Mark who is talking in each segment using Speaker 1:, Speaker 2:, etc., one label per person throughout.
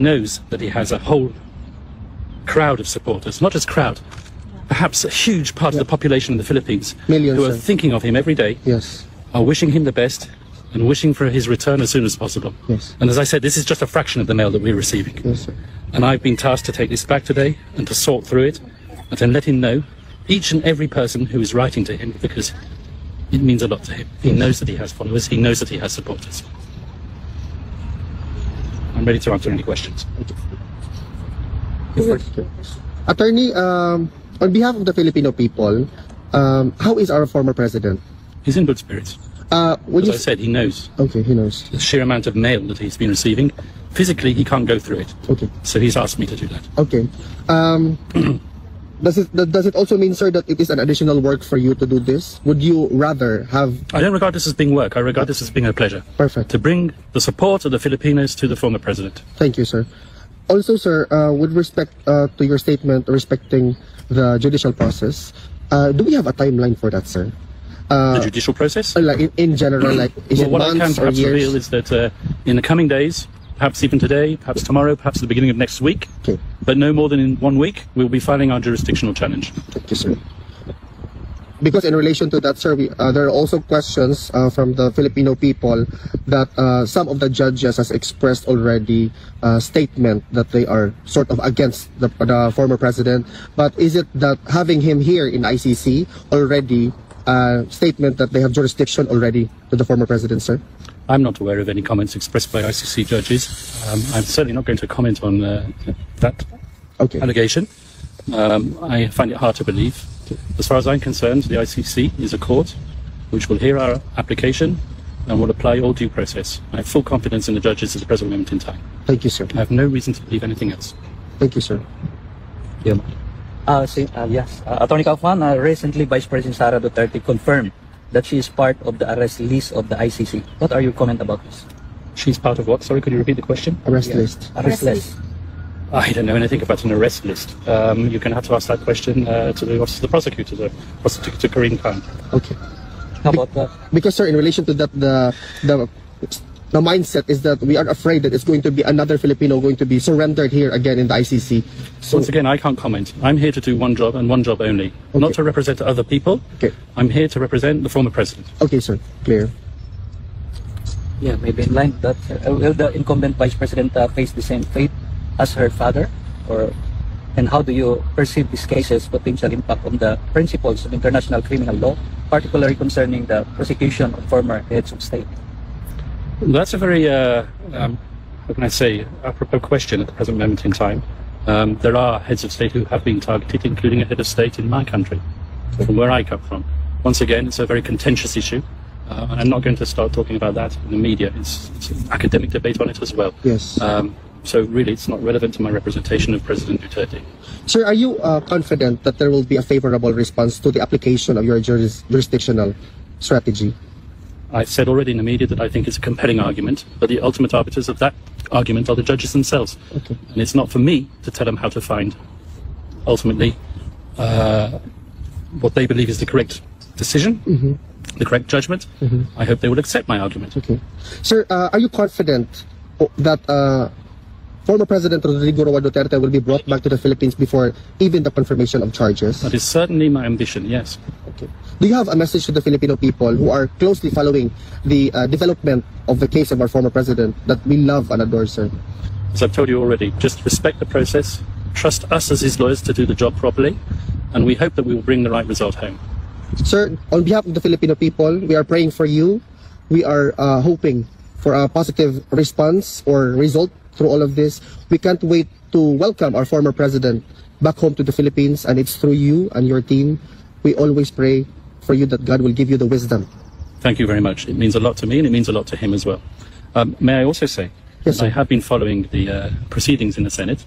Speaker 1: knows that he has a whole crowd of supporters, not just crowd, perhaps a huge part of the population of the Philippines
Speaker 2: Millions,
Speaker 1: who are
Speaker 2: sir.
Speaker 1: thinking of him every day,
Speaker 2: Yes.
Speaker 1: are wishing him the best and wishing for his return as soon as possible.
Speaker 2: Yes.
Speaker 1: And as I said, this is just a fraction of the mail that we're receiving.
Speaker 2: Yes, sir.
Speaker 1: And I've been tasked to take this back today and to sort through it and to let him know, each and every person who is writing to him, because it means a lot to him. He knows that he has followers, he knows that he has supporters. I'm ready to answer any questions.
Speaker 2: Attorney, on behalf of the Filipino people, how is our former president?
Speaker 1: He's in good spirits.
Speaker 2: Would
Speaker 1: As
Speaker 2: you
Speaker 1: I said, he knows
Speaker 2: Okay, he knows.
Speaker 1: the sheer amount of mail that he's been receiving. Physically, he can't go through it.
Speaker 2: Okay.
Speaker 1: So he's asked me to do that.
Speaker 2: Okay. Does it also mean, sir, that it is an additional work for you to do this? Would you rather have...
Speaker 1: I don't regard this as being work. I regard this as being a pleasure.
Speaker 2: Perfect.
Speaker 1: To bring the support of the Filipinos to the former president.
Speaker 2: Thank you, sir. Also, sir, with respect to your statement respecting the judicial process, do we have a timeline for that, sir?
Speaker 1: The judicial process?
Speaker 2: Like in general, like is
Speaker 1: Well,
Speaker 2: it
Speaker 1: what I can
Speaker 2: months or
Speaker 1: perhaps reveal
Speaker 2: years?
Speaker 1: is that in the coming days, perhaps even today, perhaps tomorrow, perhaps at the beginning of next week,
Speaker 2: Okay.
Speaker 1: but no more than in 1 week, we'll be filing our jurisdictional challenge.
Speaker 2: Thank you, sir. Because in relation to that, sir, there are also questions from the Filipino people that some of the judges has expressed already statement that they are sort of against the former president. But is it that having him here in ICC already statement that they have jurisdiction already to the former president, sir?
Speaker 1: I'm not aware of any comments expressed by ICC judges. I'm certainly not going to comment on that
Speaker 2: Okay.
Speaker 1: allegation. I find it hard to believe. As far as I'm concerned, the ICC is a court which will hear our application and will apply all due process. I have full confidence in the judges at the present moment in time.
Speaker 2: Thank you, sir.
Speaker 1: I have no reason to believe anything else.
Speaker 2: Thank you, sir.
Speaker 3: Yes. Attorney Kaufman, recently Vice President Sara Duterte confirmed that she is part of the arrest list of the ICC. What are your comment about this?
Speaker 1: She's part of what? Sorry, could you repeat the question?
Speaker 2: Arrest list.
Speaker 3: Arrest list.
Speaker 1: I don't know anything about an arrest list. You can have to ask that question to the Office of the Prosecutor, to Karim Khan.
Speaker 2: Okay.
Speaker 3: How about that?
Speaker 2: Because, sir, in relation to that, the mindset is that we are afraid that it's going to be another Filipino going to be surrendered here again in the ICC. So,
Speaker 1: Once again, I can't comment. I'm here to do one job and one job only. Not to represent other people.
Speaker 2: Okay.
Speaker 1: I'm here to represent the former president.
Speaker 2: okay, sir, clear.
Speaker 3: Yeah, maybe in line that will the incumbent Vice President face the same fate as her father, and how do you perceive these cases' potential impact on the principles of international criminal law, particularly concerning the prosecution of former heads of state?
Speaker 1: That's a very, how can I say, apropos question at the present moment in time. There are heads of state who have been targeted, including a head of state in my country, from where I come from. Once again, it's a very contentious issue. And I'm not going to start talking about that in the media. It's an academic debate on it as well.
Speaker 2: Yes.
Speaker 1: So really, it's not relevant to my representation of President Duterte.
Speaker 2: Sir, are you confident that there will be a favorable response to the application of your jurisdictional strategy?
Speaker 1: I've said already in the media that I think it's a compelling argument, but the ultimate arbiters of that argument are the judges themselves.
Speaker 2: Okay.
Speaker 1: And it's not for me to tell them how to find, ultimately, what they believe is the correct decision, the correct judgment. I hope they will accept my argument.
Speaker 2: Okay. Sir, are you confident that former President Rodrigo Roa Duterte will be brought back to the Philippines before even the confirmation of charges?
Speaker 1: That is certainly my ambition, yes.
Speaker 2: Okay. Do you have a message to the Filipino people who are closely following the development of the case of our former president that we love and adore, sir?
Speaker 1: As I've told you already, just respect the process, trust us as his lawyers to do the job properly, and we hope that we will bring the right result home.
Speaker 2: Sir, on behalf of the Filipino people, we are praying for you. We are hoping for a positive response or result through all of this. We can't wait to welcome our former president back home to the Philippines, and it's through you and your team. We always pray for you that God will give you the wisdom.
Speaker 1: Thank you very much. It means a lot to me, and it means a lot to him as well. May I also say,
Speaker 2: Yes, sir.
Speaker 1: I have been following the proceedings in the Senate.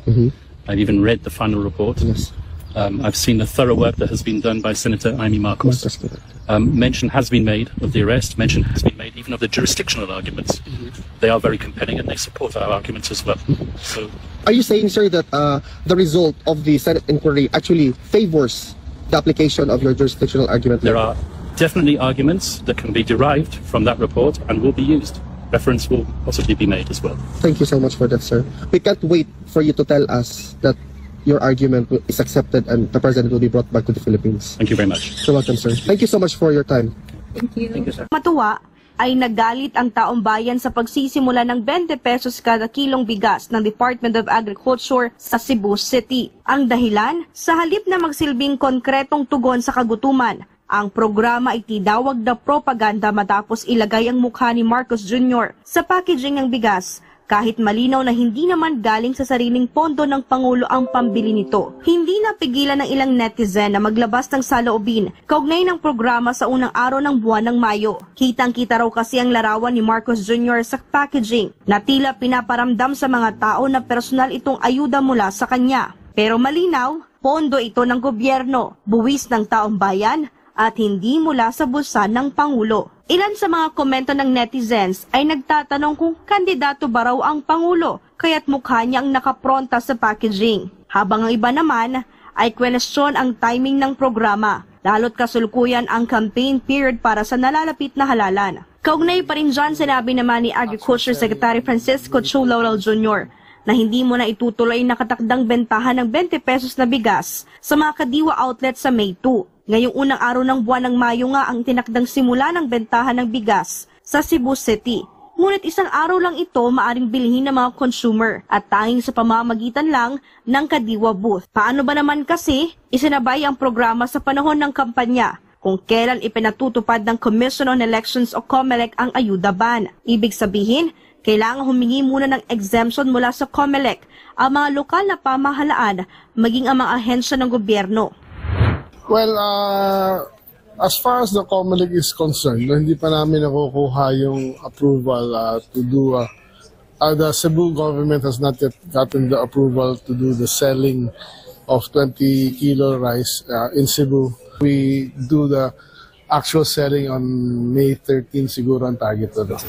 Speaker 1: I've even read the final report.
Speaker 2: Yes.
Speaker 1: I've seen the thorough work that has been done by Senator Amy Marcos. Mention has been made of the arrest. Mention has been made even of the jurisdictional arguments. They are very compelling, and they support our arguments as well. So,
Speaker 2: Are you saying, sir, that the result of the Senate inquiry actually favors the application of your jurisdictional argument?
Speaker 1: there are definitely arguments that can be derived from that report and will be used. reference will possibly be made as well.
Speaker 2: Thank you so much for that, sir. We can't wait for you to tell us that your argument is accepted and the president will be brought back to the Philippines.
Speaker 1: Thank you very much.
Speaker 2: You're welcome, sir. Thank you so much for your time.
Speaker 3: Thank you, sir.
Speaker 4: Matuwa ay nagalit ang taong bayan sa pagsisimula ng 20 pesos kada kilong bigas ng Department of Agriculture sa Cebu City. Ang dahilan, sa halip na magsilbing konkretong tugon sa kagutuman, ang programa ay tinawag na propaganda matapos ilagay ang mukha ni Marcos Jr. sa packaging ng bigas, kahit malinaw na hindi naman galing sa sariling pondo ng Pangulo ang pambili nito. Hindi napigilan ng ilang netizen na maglabas ng saloobin kaugnay ng programa sa unang araw ng buwan ng Mayo. Kitang-kita raw kasi ang larawan ni Marcos Jr. sa packaging na tila pinaparamdam sa mga tao na personal itong ayuda mula sa kanya. Pero malinaw, pondo ito ng gobyerno, buwis ng taong bayan, at hindi mula sa bulsa ng Pangulo. Ilan sa mga komento ng netizens ay nagtatanong kung kandidato ba raw ang Pangulo, kaya't mukha niya ang nakapronta sa packaging. Habang ang iba naman ay question ang timing ng programa, lalo't kasulkuyan ang campaign period para sa nalalapit na halalan. Kaugnay pa rin dyan, sinabi naman ni Agriculture Secretary Francisco Chu Laurel Jr. na hindi mo na itutuloy nakatakdang bentahan ng 20 pesos na bigas sa mga kadiwa outlet sa May 2. Ngayong unang araw ng buwan ng Mayo nga ang tinakdang simula ng bentahan ng bigas sa Cebu City. Ngunit isang araw lang ito maaring bilhin ng mga consumer at tanging sa pamamagitan lang ng kadiwa booth. Paano ba naman kasi isinabay ang programa sa panahon ng kampanya kung kailan ipinatutupad ng Commission on Elections o COMELEC ang ayuda ban? Ibig sabihin, kailangan humingi muna ng exemption mula sa COMELEC ang mga lokal na pamahalaan maging ang mga ahensya ng gobyerno.
Speaker 5: Well, as far as the COMELEC is concerned, hindi pa namin nakukuha yung approval to do, the Cebu government has not yet gotten the approval to do the selling of 20 kilo rice in Cebu. We do the actual selling on May 13 siguro ang target to rice.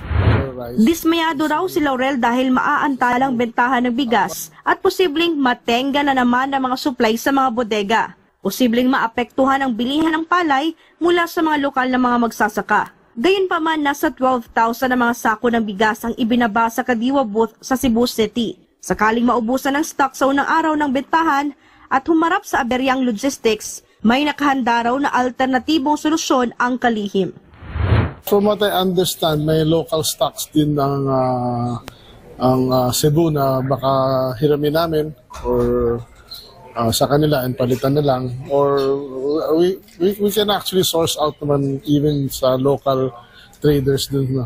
Speaker 4: Dismayado raw si Laurel dahil maaantalang bentahan ng bigas at posibleng matenga na naman ng mga supply sa mga bodega. Posibleng maapektuhan ang bilihan ng palay mula sa mga lokal na mga magsasaka. Gayunpaman, nasa 12,000 na mga sako ng bigas ang ibinaba sa kadiwa booth sa Cebu City. Sakaling maubusan ng stock sa unang araw ng bentahan at humarap sa aberyang logistics, may nakahanda raw na alternatibong solusyon ang kalihim.
Speaker 5: From what I understand, may local stocks din ang Cebu na baka hiramin namin or sa kanila and palitan na lang, or we can actually source out naman even sa local traders dun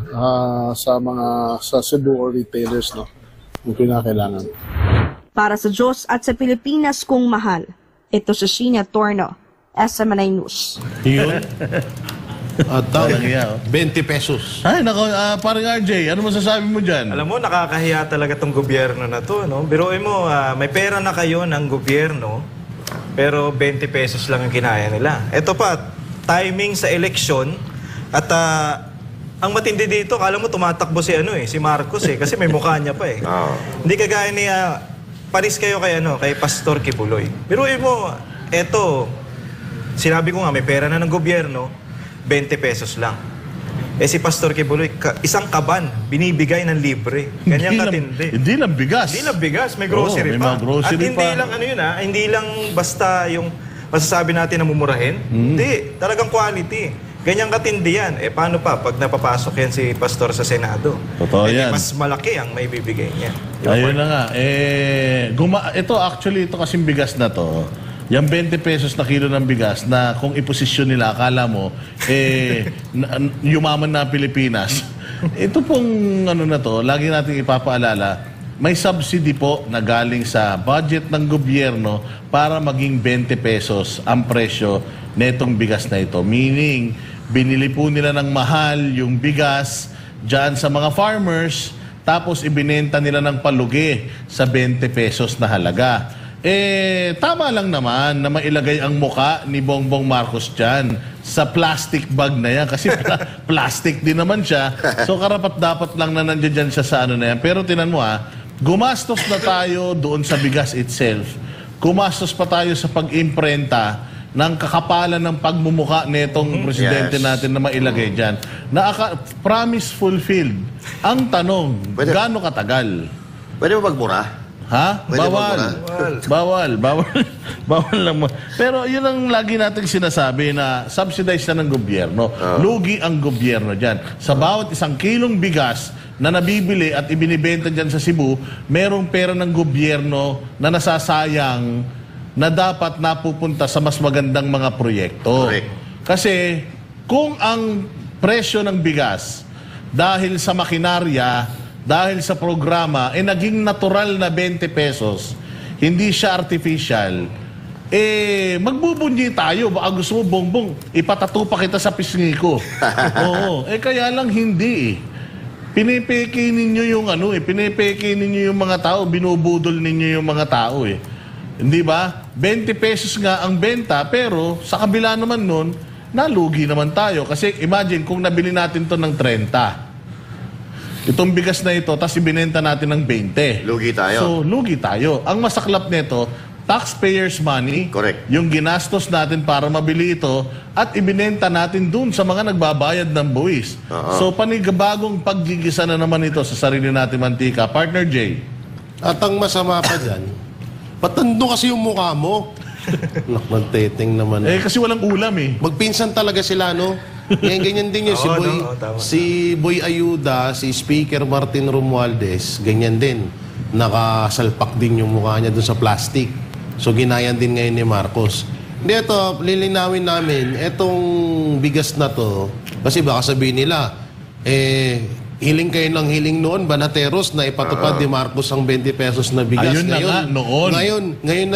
Speaker 5: sa Cebu or retailers kung pinakailangan.
Speaker 4: Para sa Diyos at sa Pilipinas kung mahal, ito si Sheena Torno, SMNI News.
Speaker 6: Yun. At 20 pesos. Ay, nako, parang RJ, ano masasabi mo dyan?
Speaker 7: Alam mo, nakakahiya talaga tong gobyerno na to, no? Biruin mo, may pera na kayo ng gobyerno, pero 20 pesos lang ang kinaya nila. Ito pa, timing sa eleksyon, at ang matindi dito, kala mo tumatakbo si Marcos kasi may mukha niya pa eh. Hindi kagaya ni, paris kayo kay Pastor Kibuloy. Biruin mo, eto, sinabi ko nga, may pera na ng gobyerno, 20 pesos lang. Si Pastor Kibuloy, isang kaban, binibigay ng libre. Ganyan katindi.
Speaker 6: Hindi lang bigas.
Speaker 7: Hindi lang bigas, may grocery
Speaker 6: may
Speaker 7: pa.
Speaker 6: Grocery
Speaker 7: at hindi
Speaker 6: pa.
Speaker 7: lang hindi lang basta yung masasabi natin na mumurahin. Hindi, talagang quality. Ganyan katindi yan. Paano pa pag napapasok yan si Pastor sa Senado?
Speaker 6: Totoo yan.
Speaker 7: Mas malaki ang may bibigay niya.
Speaker 6: Ayun na nga. Ito kasing bigas na to, yung 20 pesos na kilo ng bigas na kung iposisyon nila, akala mo, yumaman na Pilipinas. Ito pong lagi natin ipapaalala, may subsidy po na galing sa budget ng gobyerno para maging 20 pesos ang presyo netong bigas na ito. Meaning, binili po nila ng mahal yung bigas dyan sa mga farmers, tapos ibinenta nila ng palugi sa 20 pesos na halaga. Tama lang naman na mailagay ang muka ni Bongbong Marcos dyan sa plastic bag na yan. Kasi plastic din naman siya. So karapat-dapat lang na nandiyan dyan siya sa na yan. Pero tinan mo gumastos na tayo doon sa bigas itself. Gumastos pa tayo sa pag-imprenta ng kakapalan ng pagmumuka nitong presidente natin na mailagay dyan. Promise fulfilled. Ang tanong, gaano katagal?
Speaker 8: Pwede ba magmura?
Speaker 6: Ha?
Speaker 8: Pwede
Speaker 6: Bawal lang. Pero yun ang lagi nating sinasabi na subsidized na ng gobyerno. Lugi ang gobyerno dyan. Sa bawat isang kilong bigas na nabibili at ibinibenta dyan sa Cebu, merong pera ng gobyerno na nasasayang na dapat napupunta sa mas magandang mga proyekto.
Speaker 8: Correct.
Speaker 6: Kasi kung ang presyo ng bigas dahil sa makinarya, dahil sa programa, naging natural na 20 pesos, hindi siya artificial, magbubunyi tayo. Baka gusto mo, bongbong, ipatato pa kita sa pisngi ko. Oo. Kaya lang hindi. Pinipeke ninyo yung pinipeke ninyo yung mga tao, binubudol ninyo yung mga tao Hindi ba? 20 pesos nga ang benta, pero sa kabila naman nun, nalugi naman tayo. Kasi imagine kung nabili natin to ng 30. Itong bigas na ito, tapos ibinenta natin ng 20.
Speaker 8: Lugi tayo.
Speaker 6: So, lugi tayo. Ang masaklap nito, taxpayers' money,
Speaker 8: correct,
Speaker 6: yung ginastos natin para mabili ito, at ibinenta natin dun sa mga nagbabayad ng buwis. So, panigabagong paggigisa na naman ito sa sarili natin mantika. Partner Jay.
Speaker 9: At ang masama pa dyan, patando kasi yung mukha mo. Magteteng naman.
Speaker 6: Kasi walang ulam
Speaker 9: Magpinsan talaga sila, no? Ganyan din yun. Si Boy Ayuda, si Speaker Martin Romualdez, ganyan din. Nakasalpak din yung mukha niya doon sa plastic. So, ginayan din ngayon ni Marcos. Hindi, ito, lilinawin namin, itong bigas na to, kasi baka sabihin nila, hiling kayo ng hiling noon, Banateros, na ipatupad ni Marcos ang 20 pesos na bigas.
Speaker 6: Ayun na nga, noon.
Speaker 9: Ngayon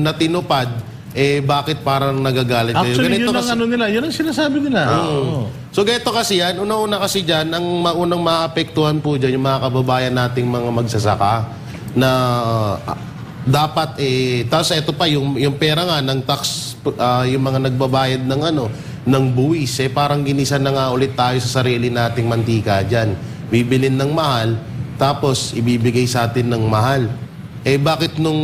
Speaker 9: na tinupad, bakit parang nagagalit kayo?
Speaker 6: Actually, yun ang nila, yun ang sinasabi nila.
Speaker 9: So, ganito kasi yan, una-una kasi dyan, ang maunang maapektuhan po dyan, yung mga kababayan nating mga magsasaka, na dapat, tapos ito pa, yung pera nga ng tax, yung mga nagbabayad ng buwis, parang ginisa na nga ulit tayo sa sarili nating mantika dyan. Bibilin ng mahal, tapos ibibigay sa atin ng mahal. Bakit nung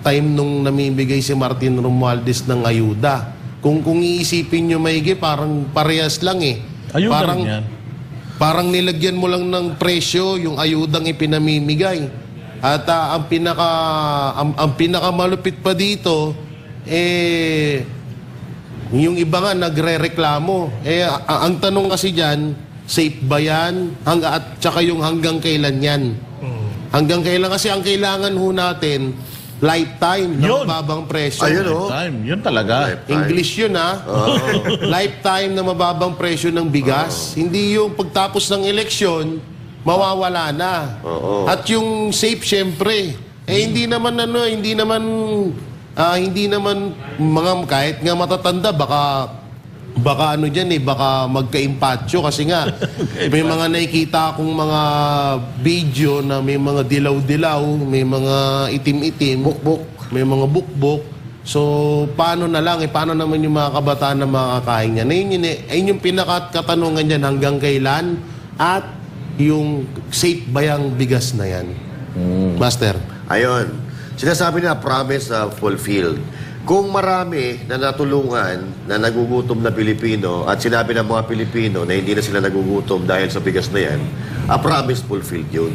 Speaker 9: time nung namimigay si Martin Romualdez ng ayuda, kung iisipin nyo maigi, parang parehas lang
Speaker 6: Ayuda rin yan.
Speaker 9: Parang nilagyan mo lang ng presyo yung ayudang ipinamimigay. At ang pinakamalupit pa dito, yung iba nga nagre-reklamo. Ang tanong kasi dyan, safe ba yan? At saka yung hanggang kailan yan? Hanggang kailan? Kasi ang kailangan ho natin, lifetime na mababang presyo.
Speaker 6: Lifetime. Yun talaga.
Speaker 8: Lifetime.
Speaker 9: English yun Lifetime na mababang presyo ng bigas. Hindi yung pagtapos ng eleksyon, mawawala na. At yung safe, syempre, hindi naman mga kahit nga matatanda, baka baka magka-impatyo kasi nga may mga nakikita akong mga video na may mga dilaw-dilaw, may mga itim-itim, may mga bukbok. So, paano naman yung mga kabataan na makakain niya? Ayun yung pinakatanungan niyan, hanggang kailan at yung safe ba yung bigas na yan? Master.
Speaker 8: Ayun. Sinasabi na promise fulfilled. Kung marami na natulungan na nagugutom na Pilipino at sinabi ng mga Pilipino na hindi na sila nagugutom dahil sa bigas na yan, a promise fulfilled yun.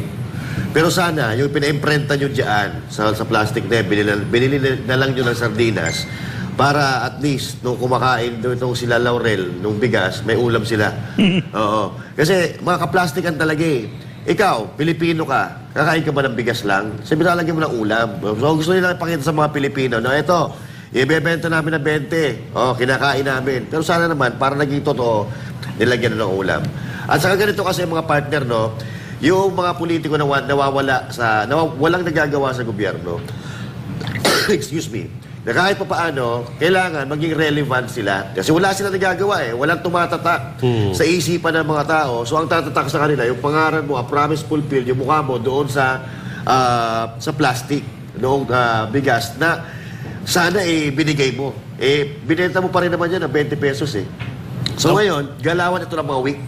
Speaker 8: Pero sana, yung pina-imprenta nyo dyan sa plastic na yan, binili na lang nyo ng sardinas para at least nung kumakain nung sila Laurel, nung bigas, may ulam sila. Oo. Kasi mga kaplastikan talaga Ikaw, Pilipino ka, kakain ka ba ng bigas lang? Sabi lalagyan mo ng ulam. So gusto nila ipakita sa mga Pilipino na ito, ibebenta namin ng 20. Kinakain namin. Pero sana naman, para naging totoo, nilagyan ng ulam. At saka ganito kasi mga partner, yung mga politiko na nawawala walang nagagawa sa gobyerno, excuse me, na kahit pa paano, kailangan maging relevant sila. Kasi wala sila nagagawa Walang tumatatak sa isipan ng mga tao. So ang tatatak sa kanila, yung pangaran mo, a promise fulfilled, yung mukha mo doon sa plastic, noong bigas na sana binigay mo. Binenta mo pa rin naman yan ng 20 pesos So ngayon, galawan ito ng mga week.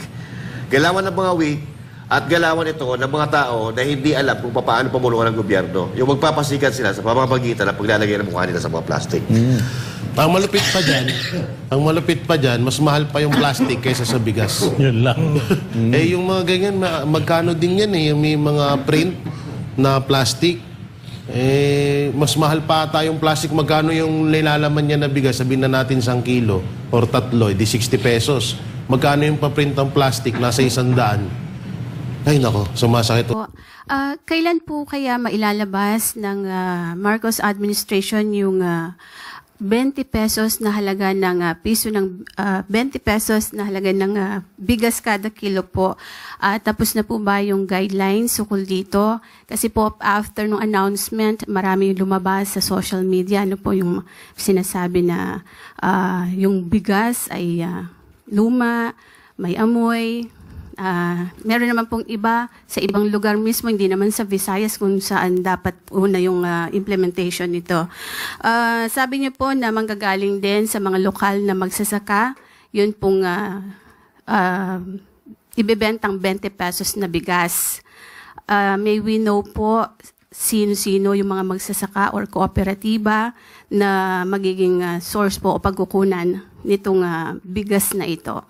Speaker 8: Galawan ng mga week at galawan ito ng mga tao na hindi alam kung paano pamulungan ng gobyerno. Yung magpapasikat sila sa pamamagitan ng paglalagay ng mukha nila sa mga plastic.
Speaker 9: Ang malupit pa dyan, mas mahal pa yung plastic kaysa sa bigas.
Speaker 6: Yun lang.
Speaker 9: Eh, yung mga ganyan, magkano din yan eh. Yung may mga print na plastic. Eh, mas mahal pa ata yung plastic. Magkano yung nilalaman niya na bigas? Sabihin na natin 1 kilo or 3, di 60 pesos. Magkano yung paprint ng plastic? Nasa 100. Ay nako, sumasakit.
Speaker 10: Kailan po kaya mailalabas ng Marcos administration yung 20 pesos na halaga ng 20 pesos na halaga ng bigas kada kilo po? Tapos na po ba yung guidelines ukol dito? Kasi po after nung announcement, marami lumabas sa social media. Ano po yung sinasabi na yung bigas ay luma, may amoy. Meron naman pong iba sa ibang lugar mismo, hindi naman sa Visayas kung saan dapat una yung implementation nito. Sabi niyo po na manggagaling din sa mga lokal na magsasaka, yun pong ibebentang 20 pesos na bigas. May we know po sino-sino yung mga magsasaka or kooperatiba na magiging source po o pagkukunan nitong bigas na ito?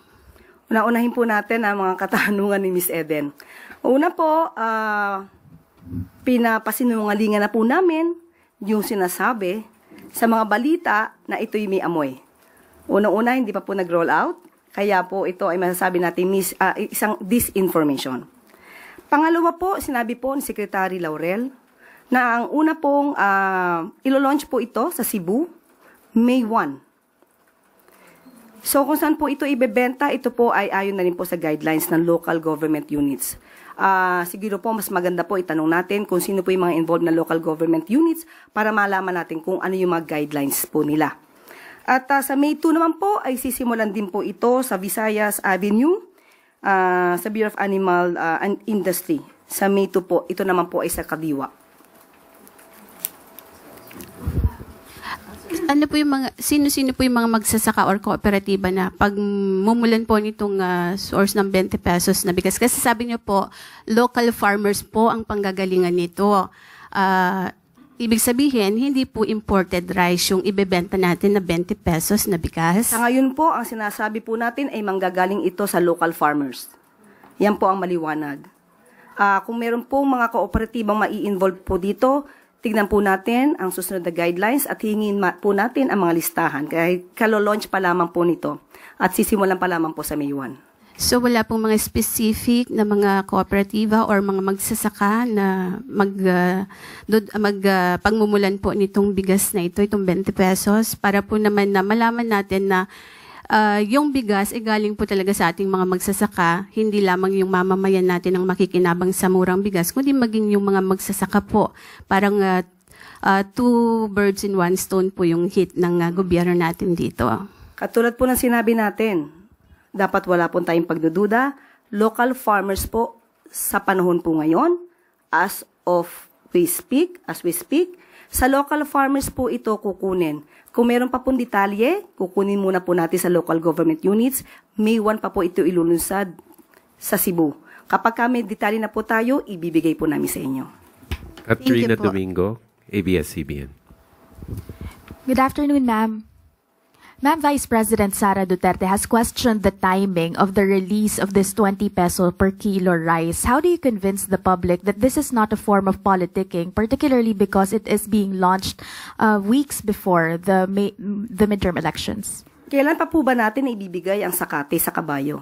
Speaker 11: Unahin po natin ang mga katanungan ni Ms. Eden. Una po, pinapasinungalingan na po namin yung sinasabi sa mga balita na ito'y may amoy. Una, hindi pa po nag-roll out, kaya po ito ay masasabi natin isang disinformation. Pangalawa po, sinabi po ni Secretary Laurel na ang una pong ilo-launch po ito sa Cebu, May 1. So kung saan po ito ibebenta, ito po ay ayon na rin po sa guidelines ng local government units. Siguro po mas maganda po itanong natin kung sino po yung mga involved na local government units para malaman natin kung ano yung mga guidelines po nila. At sa May 2 naman po ay sisimulan din po ito sa Visayas Avenue, sa Bureau of Animal Industry. Sa May 2 po, ito naman po ay sa Kadiwa.
Speaker 10: Ano po yung sino-sino po yung mga magsasaka or kooperatiba na pag mumulan po nitong source ng 20 pesos na bigas? Kasi sabi niyo po, local farmers po ang panggagalingan nito. Ibig sabihin, hindi po imported rice yung ibebenta natin na 20 pesos na bigas?
Speaker 11: Sa ngayon po, ang sinasabi po natin ay manggagaling ito sa local farmers. Yan po ang maliwanag. Kung meron po mga kooperatibang mai-involve po dito, tignan po natin ang susunod na guidelines at hingin po natin ang mga listahan. Kaya kalo-launch pa lamang po nito at sisimulan pa lamang po sa May 1.
Speaker 10: So wala pong mga specific na mga kooperatiba or mga magsasaka na pagmumulan po nitong bigas na ito, itong 20 pesos, para po naman na malaman natin na yung bigas ay galing po talaga sa ating mga magsasaka, hindi lamang yung mamamayan natin ang makikinabang sa murang bigas, kundi maging yung mga magsasaka po. Parang 2 birds in 1 stone po yung hit ng gobyerno natin dito.
Speaker 11: Katulad po ng sinabi natin, dapat wala po tayong pagdududa. Local farmers po sa panahon po ngayon, as we speak, sa local farmers po ito kukunin. Kung meron pa pong detalye, kukunin muna po natin sa local government units. May 1 pa po ito ilulunsad sa Cebu. Kapag may detalye na po tayo, ibibigay po namin sa inyo.
Speaker 12: Katrina Domingo, ABS-CBN.
Speaker 13: Good afternoon, ma'am. Ma'am, Vice President Sara Duterte has questioned the timing of the release of this 20 peso per kilo rice. How do you convince the public that this is not a form of politicking, particularly because it is being launched weeks before the midterm elections?
Speaker 11: Kailan pa po ba natin ibibigay ang sakate sa kabayo?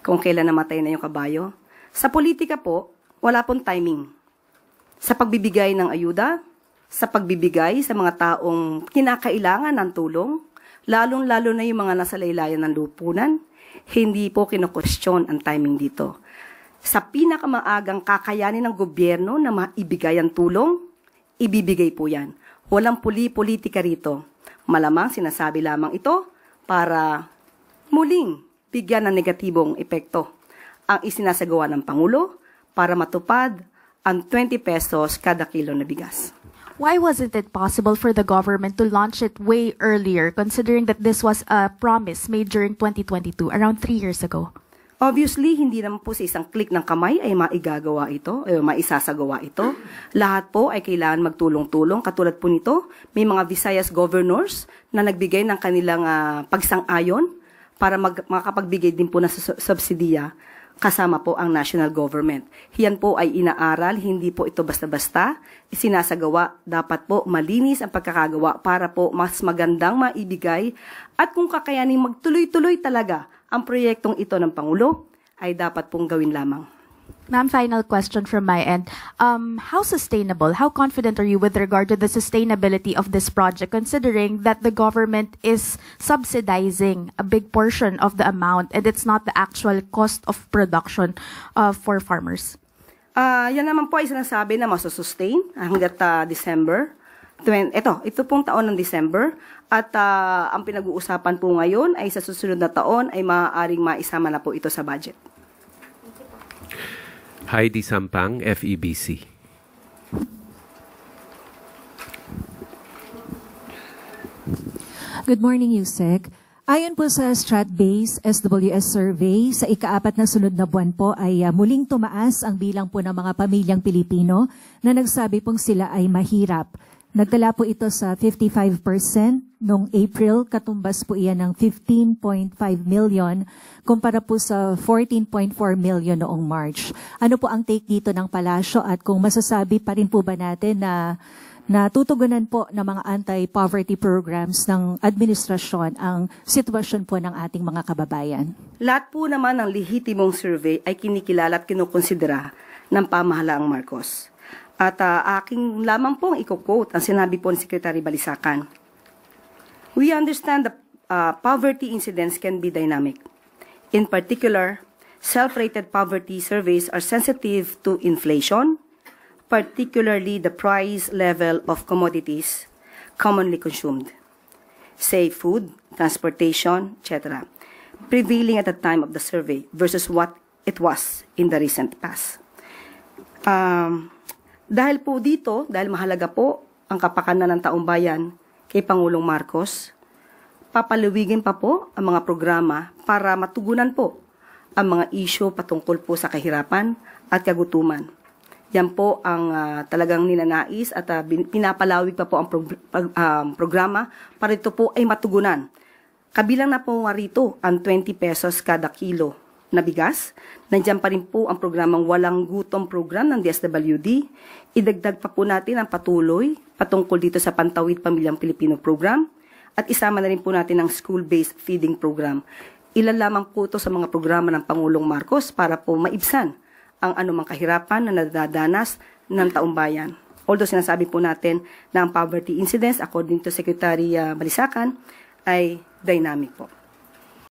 Speaker 11: Kung kailan namatay na yung kabayo? Sa politika po, wala pong timing. Sa pagbibigay ng ayuda, sa pagbibigay sa mga taong kinakailangan ng tulong, lalong-lalo na yung mga nasa laylayan ng lupunan, hindi po kino-question ang timing dito. Sa pinakamaagang kakayanin ng gobyerno na maibigay ang tulong, ibibigay po yan. Walang politika rito. Malamang sinasabi lamang ito para muling bigyan ng negatibong epekto ang isinasagawa ng Pangulo para matupad ang 20 pesos kada kilo na bigas.
Speaker 13: Why wasn't it possible for the government to launch it way earlier, considering that this was a promise made during 2022, around 3 years ago?
Speaker 11: Obviously, hindi naman po sa isang click ng kamay ay maigagawa ito, maisasagawa ito. Lahat po ay kailangan magtulong-tulong. Katulad po nito, may mga Visayas governors na nagbigay ng kanilang pagsang-ayon para makapagbigay din po ng subsidiya kasama po ang national government. Yan po ay inaaral, hindi po ito basta-basta, isinasagawa, dapat po malinis ang pagkakagawa para po mas magandang maibigay at kung kakayaning magtuloy-tuloy talaga ang proyektong ito ng Pangulo, ay dapat pong gawin lamang.
Speaker 13: Ma'am, final question from my end. How sustainable, how confident are you with regard to the sustainability of this project, considering that the government is subsidizing a big portion of the amount and it's not the actual cost of production for farmers?
Speaker 11: Yan naman po ay sinasabi na masusustain hanggat December. Ito pong taon ng December. At ang pinag-uusapan po ngayon ay sa susunod na taon ay maaaring maisama na po ito sa budget.
Speaker 12: Heidi Sampang, FEBC.
Speaker 14: Good morning, Yusek. Ayon po sa Stratbase SWS survey, sa ika-4 na sunod na buwan po ay muling tumaas ang bilang po ng mga pamilyang Pilipino na nagsabi pong sila ay mahirap. Nagtala po ito sa 55% noong April, katumbas po iyan ng 15.5 million kumpara po sa 14.4 million noong March. Ano po ang take dito ng palasyo at kung masasabi pa rin po ba natin na natutugunan po ng mga anti-poverty programs ng administrasyon ang sitwasyon po ng ating mga kababayan?
Speaker 11: Lahat po naman ng lehitimong survey ay kinikilala at kinukonsidera ng pamahalaang Marcos. At aking lamang pong i-quote ang sinabi po ni Secretary Balisacan. We understand that poverty incidence can be dynamic. In particular, self-rated poverty surveys are sensitive to inflation, particularly the price level of commodities commonly consumed, say food, transportation, etc., prevailing at the time of the survey versus what it was in the recent past. Dahil po dito, dahil mahalaga po ang kapakanan ng taong bayan kay Pangulong Marcos, papalawigin pa po ang mga programa para matugunan po ang mga isyu patungkol po sa kahirapan at kagutuman. Yan po ang talagang ninanais at pinapalawig pa po ang programa para ito po ay matugunan. Kabilang na po rito ang 20 pesos kada kilo na bigas. Nandiyan pa rin po ang programang Walang Gutom program ng DSWD. Idagdag pa po natin ang patuloy patungkol dito sa Pantawid Pamilyang Pilipino program at isama na rin po natin ang school-based feeding program. Ilan lamang po ito sa mga programa ng Pangulong Marcos para po maibsan ang anumang kahirapan na nadadanas ng taong bayan. Although sinasabi po natin na ang poverty incidence, according to Secretary Balisacan, ay dynamic po.